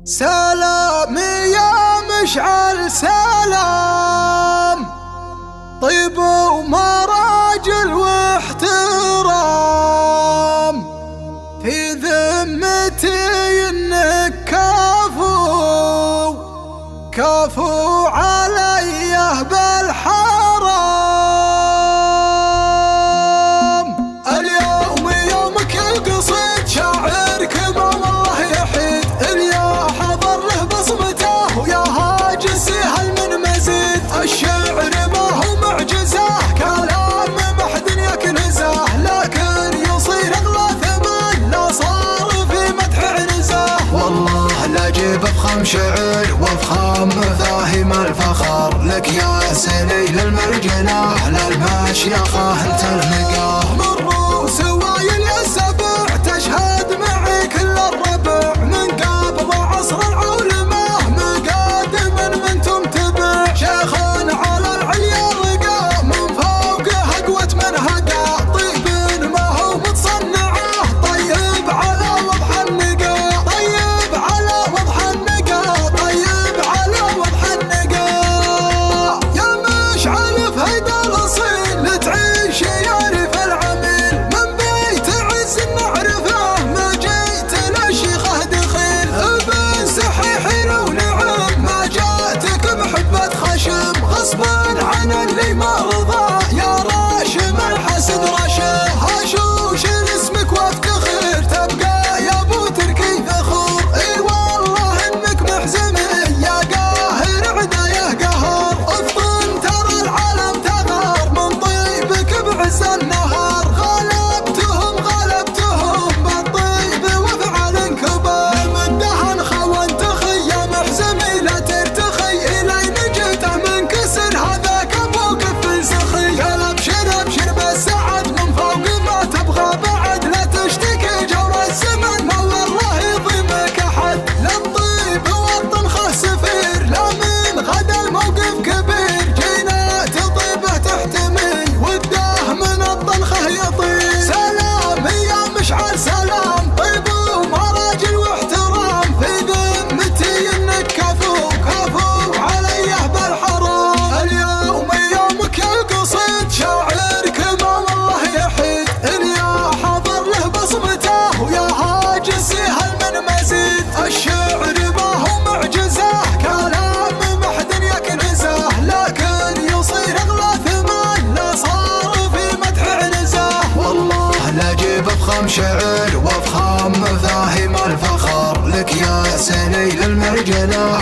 سلام يا مشعل سلام، طيب ومراجل واحترام، في ذمتي انك كفو عليه بالحرام. اليوم يومك القصيد شاعرك ما والله يحيد، اليا حضر له بصمته ويا هاجس هل من مزيد. الشعر ما هو معجزه كلام محد يكنزه، لكن يصير اغلى ثمن لا صار في مدح عنزه. والله لا جيب افخم شعر وافخم مفاهيم الفخر، لك يا سليل المرجله للمشيخه انت المقاه. من رؤوس وايل يا السبع تشهد معي كل الربع، من قبل عصر العلماء مقادم منتم تبع. شيخ على العليا رقى من فوق هقوة من هقى، طيب ما هو متصنعه طيب على وضح النقا، طيب على وضح النقا، طيب على وضح النقا. يا مشعل في هيدا الاصيل تعيش يعرف العميل، من بيت عز نعرفه ما جيت للشيخه دخيل. ابن صحيح لو نعم ما جاتك بحبة خشم، غصبا عن اللي ما رضى يا راشم الحسد رشم. هشوش اسمك وافتخر تبقى يا ابو تركي فخور، اي والله انك محزمي يا قاهر عدايه قهر. افطن ترى العالم تغار من طيبك بعز النهار، غلبتهم بالطيب وفعل كبار. المدهن خوان تخي يا محزمي لا ترتخي، الي نجته من كسر هذاك ابوك في سخي. قال ابشر ابشر بالسعد من فوق ما تبغى بعد، لا تشتكي جور الزمن ما والله يضيمك احد. للطيب والطنخه سفير لا من غدا الموقف كبير، جينا تطيبه تحتمل وده من الطنخه يطير. سلام يا مشعل سلام، طيب ومراجل واحترام، في ذمتي انك كفو عليه بالحرام. اليوم يومك القصيد شاعرك ما والله يحيد، اليا حضر له بصمته ويا هاجس هل من مزيد. الشعر ما هو معجزه كلام محد يكنزه، لكن يصير اغلى ثمن لا صار في مدح عنزه. والله لا جيب افخم شعر وافخم مفاهيم الفخر، لك يا سليل المرجله